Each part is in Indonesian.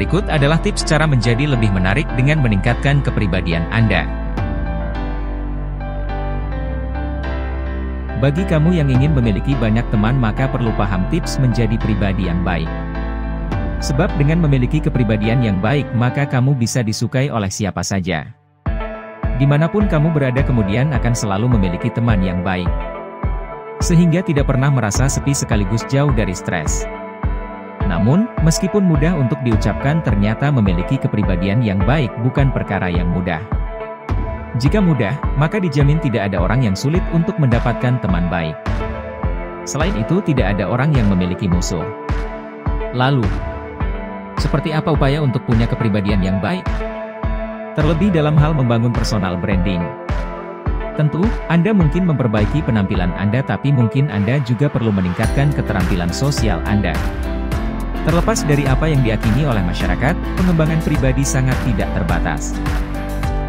Berikut adalah tips cara menjadi lebih menarik dengan meningkatkan kepribadian Anda. Bagi kamu yang ingin memiliki banyak teman, maka perlu paham tips menjadi pribadi yang baik. Sebab dengan memiliki kepribadian yang baik, maka kamu bisa disukai oleh siapa saja. Dimanapun kamu berada, kemudian akan selalu memiliki teman yang baik. Sehingga tidak pernah merasa sepi sekaligus jauh dari stres. Namun, meskipun mudah untuk diucapkan, ternyata memiliki kepribadian yang baik bukan perkara yang mudah. Jika mudah, maka dijamin tidak ada orang yang sulit untuk mendapatkan teman baik. Selain itu, tidak ada orang yang memiliki musuh. Lalu, seperti apa upaya untuk punya kepribadian yang baik? Terlebih dalam hal membangun personal branding. Tentu, Anda mungkin memperbaiki penampilan Anda, tapi mungkin Anda juga perlu meningkatkan keterampilan sosial Anda. Terlepas dari apa yang diyakini oleh masyarakat, pengembangan pribadi sangat tidak terbatas.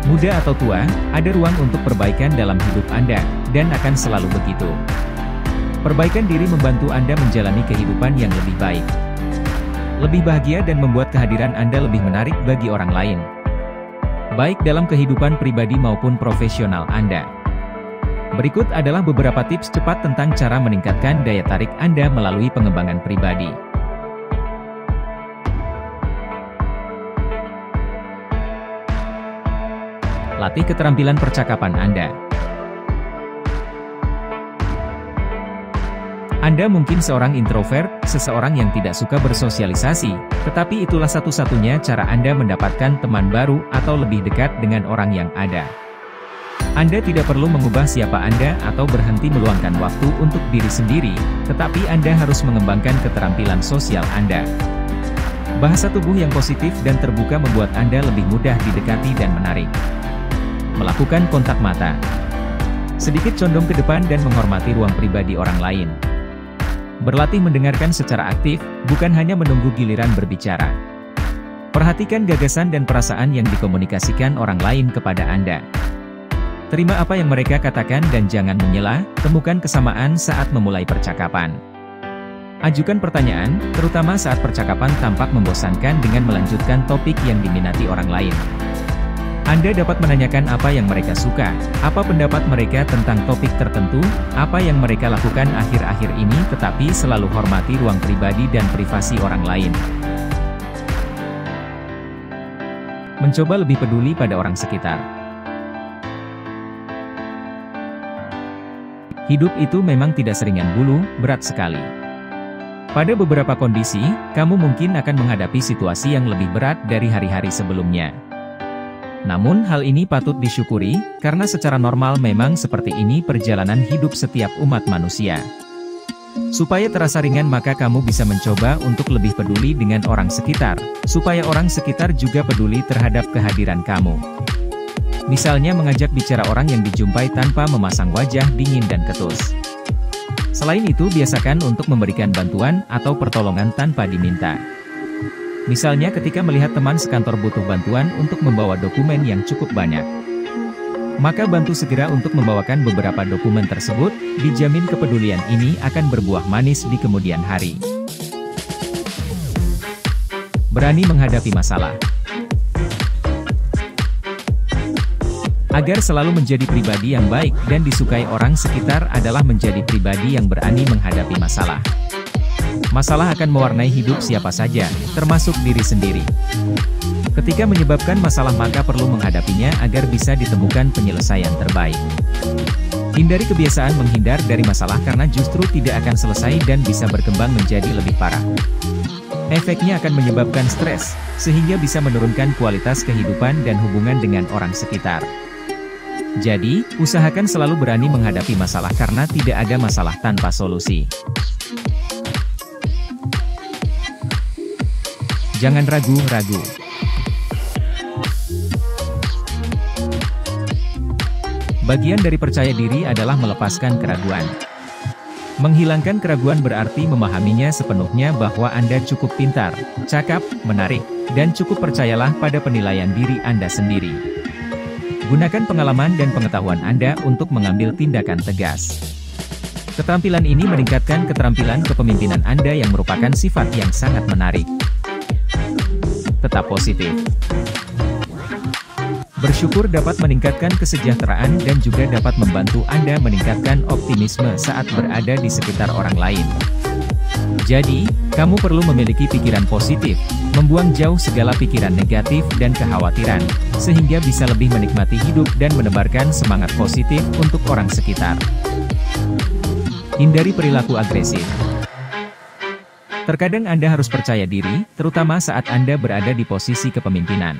Muda atau tua, ada ruang untuk perbaikan dalam hidup Anda, dan akan selalu begitu. Perbaikan diri membantu Anda menjalani kehidupan yang lebih baik, lebih bahagia, dan membuat kehadiran Anda lebih menarik bagi orang lain, baik dalam kehidupan pribadi maupun profesional Anda. Berikut adalah beberapa tips cepat tentang cara meningkatkan daya tarik Anda melalui pengembangan pribadi. Latih keterampilan percakapan Anda. Anda mungkin seorang introvert, seseorang yang tidak suka bersosialisasi, tetapi itulah satu-satunya cara Anda mendapatkan teman baru atau lebih dekat dengan orang yang ada. Anda tidak perlu mengubah siapa Anda atau berhenti meluangkan waktu untuk diri sendiri, tetapi Anda harus mengembangkan keterampilan sosial Anda. Bahasa tubuh yang positif dan terbuka membuat Anda lebih mudah didekati dan menarik. Melakukan kontak mata. Sedikit condong ke depan dan menghormati ruang pribadi orang lain. Berlatih mendengarkan secara aktif, bukan hanya menunggu giliran berbicara. Perhatikan gagasan dan perasaan yang dikomunikasikan orang lain kepada Anda. Terima apa yang mereka katakan dan jangan menyela, temukan kesamaan saat memulai percakapan. Ajukan pertanyaan, terutama saat percakapan tampak membosankan dengan melanjutkan topik yang diminati orang lain. Anda dapat menanyakan apa yang mereka suka, apa pendapat mereka tentang topik tertentu, apa yang mereka lakukan akhir-akhir ini, tetapi selalu hormati ruang pribadi dan privasi orang lain. Mencoba lebih peduli pada orang sekitar. Hidup itu memang tidak seringan bulu, berat sekali. Pada beberapa kondisi, kamu mungkin akan menghadapi situasi yang lebih berat dari hari-hari sebelumnya. Namun hal ini patut disyukuri, karena secara normal memang seperti ini perjalanan hidup setiap umat manusia. Supaya terasa ringan, maka kamu bisa mencoba untuk lebih peduli dengan orang sekitar, supaya orang sekitar juga peduli terhadap kehadiran kamu. Misalnya mengajak bicara orang yang dijumpai tanpa memasang wajah dingin dan ketus. Selain itu, biasakan untuk memberikan bantuan atau pertolongan tanpa diminta. Misalnya ketika melihat teman sekantor butuh bantuan untuk membawa dokumen yang cukup banyak. Maka bantu segera untuk membawakan beberapa dokumen tersebut, dijamin kepedulian ini akan berbuah manis di kemudian hari. Berani menghadapi masalah. Agar selalu menjadi pribadi yang baik dan disukai orang sekitar adalah menjadi pribadi yang berani menghadapi masalah. Masalah akan mewarnai hidup siapa saja, termasuk diri sendiri. Ketika menyebabkan masalah, maka perlu menghadapinya agar bisa ditemukan penyelesaian terbaik. Hindari kebiasaan menghindar dari masalah karena justru tidak akan selesai dan bisa berkembang menjadi lebih parah. Efeknya akan menyebabkan stres, sehingga bisa menurunkan kualitas kehidupan dan hubungan dengan orang sekitar. Jadi, usahakan selalu berani menghadapi masalah karena tidak ada masalah tanpa solusi. Jangan ragu-ragu. Bagian dari percaya diri adalah melepaskan keraguan. Menghilangkan keraguan berarti memahaminya sepenuhnya bahwa Anda cukup pintar, cakap, menarik, dan cukup percayalah pada penilaian diri Anda sendiri. Gunakan pengalaman dan pengetahuan Anda untuk mengambil tindakan tegas. Keterampilan ini meningkatkan keterampilan kepemimpinan Anda yang merupakan sifat yang sangat menarik. tetap positif. Bersyukur dapat meningkatkan kesejahteraan dan juga dapat membantu Anda meningkatkan optimisme saat berada di sekitar orang lain. Jadi, kamu perlu memiliki pikiran positif, membuang jauh segala pikiran negatif dan kekhawatiran, sehingga bisa lebih menikmati hidup dan menebarkan semangat positif untuk orang sekitar. Hindari perilaku agresif. Terkadang Anda harus percaya diri, terutama saat Anda berada di posisi kepemimpinan.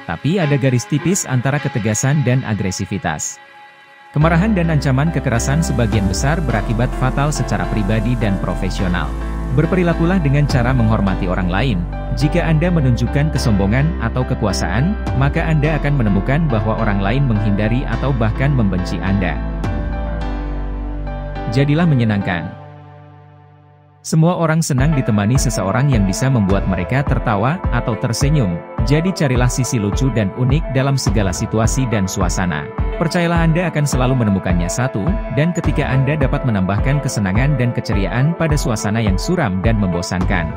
Tapi ada garis tipis antara ketegasan dan agresivitas. Kemarahan dan ancaman kekerasan sebagian besar berakibat fatal secara pribadi dan profesional. Berperilakulah dengan cara menghormati orang lain. Jika Anda menunjukkan kesombongan atau kekuasaan, maka Anda akan menemukan bahwa orang lain menghindari atau bahkan membenci Anda. Jadilah menyenangkan. Semua orang senang ditemani seseorang yang bisa membuat mereka tertawa atau tersenyum. Jadi carilah sisi lucu dan unik dalam segala situasi dan suasana. Percayalah Anda akan selalu menemukannya satu, dan ketika Anda dapat menambahkan kesenangan dan keceriaan pada suasana yang suram dan membosankan.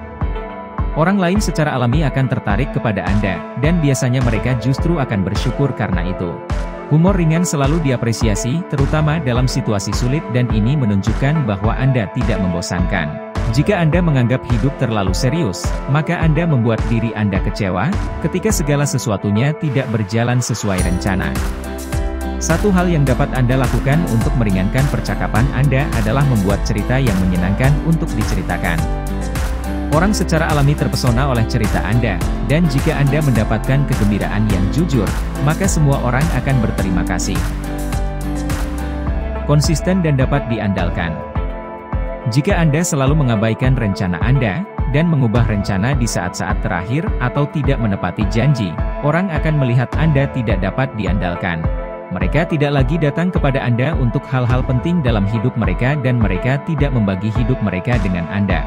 Orang lain secara alami akan tertarik kepada Anda, dan biasanya mereka justru akan bersyukur karena itu. Humor ringan selalu diapresiasi, terutama dalam situasi sulit dan ini menunjukkan bahwa Anda tidak membosankan. Jika Anda menganggap hidup terlalu serius, maka Anda membuat diri Anda kecewa, ketika segala sesuatunya tidak berjalan sesuai rencana. Satu hal yang dapat Anda lakukan untuk meringankan percakapan Anda adalah membuat cerita yang menyenangkan untuk diceritakan. Orang secara alami terpesona oleh cerita Anda, dan jika Anda mendapatkan kegembiraan yang jujur, maka semua orang akan berterima kasih. Konsisten dan dapat diandalkan. Jika Anda selalu mengabaikan rencana Anda, dan mengubah rencana di saat-saat terakhir atau tidak menepati janji, orang akan melihat Anda tidak dapat diandalkan. Mereka tidak lagi datang kepada Anda untuk hal-hal penting dalam hidup mereka dan mereka tidak membagi hidup mereka dengan Anda.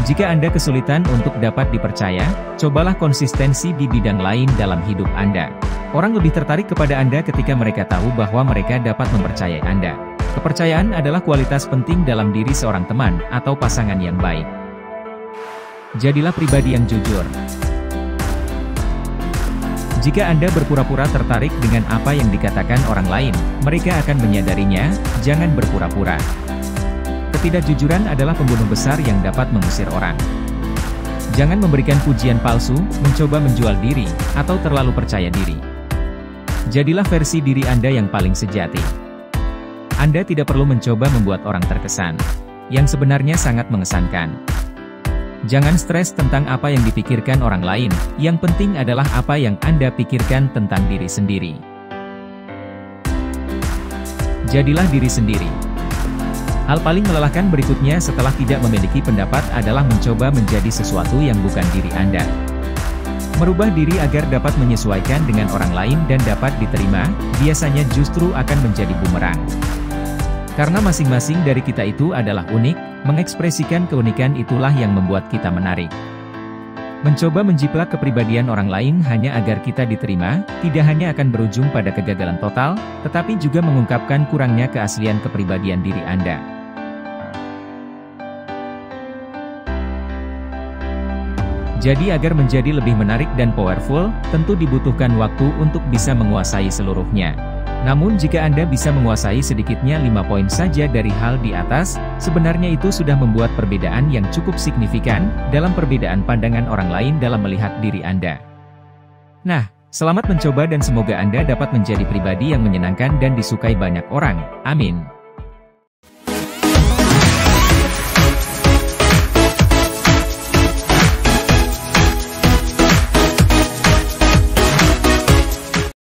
Jika Anda kesulitan untuk dapat dipercaya, cobalah konsistensi di bidang lain dalam hidup Anda. Orang lebih tertarik kepada Anda ketika mereka tahu bahwa mereka dapat mempercayai Anda. Kepercayaan adalah kualitas penting dalam diri seorang teman atau pasangan yang baik. Jadilah pribadi yang jujur. Jika Anda berpura-pura tertarik dengan apa yang dikatakan orang lain, mereka akan menyadarinya. Jangan berpura-pura. Ketidakjujuran adalah pembunuh besar yang dapat mengusir orang. Jangan memberikan pujian palsu, mencoba menjual diri, atau terlalu percaya diri. Jadilah versi diri Anda yang paling sejati. Anda tidak perlu mencoba membuat orang terkesan, yang sebenarnya sangat mengesankan. Jangan stres tentang apa yang dipikirkan orang lain, yang penting adalah apa yang Anda pikirkan tentang diri sendiri. Jadilah diri sendiri. Hal paling melelahkan berikutnya setelah tidak memiliki pendapat adalah mencoba menjadi sesuatu yang bukan diri Anda. Merubah diri agar dapat menyesuaikan dengan orang lain dan dapat diterima, biasanya justru akan menjadi bumerang. Karena masing-masing dari kita itu adalah unik, mengekspresikan keunikan itulah yang membuat kita menarik. Mencoba menjiplak kepribadian orang lain hanya agar kita diterima, tidak hanya akan berujung pada kegagalan total, tetapi juga mengungkapkan kurangnya keaslian kepribadian diri Anda. Jadi agar menjadi lebih menarik dan powerful, tentu dibutuhkan waktu untuk bisa menguasai seluruhnya. Namun jika Anda bisa menguasai sedikitnya 5 poin saja dari hal di atas, sebenarnya itu sudah membuat perbedaan yang cukup signifikan, dalam perbedaan pandangan orang lain dalam melihat diri Anda. Nah, selamat mencoba dan semoga Anda dapat menjadi pribadi yang menyenangkan dan disukai banyak orang. Amin.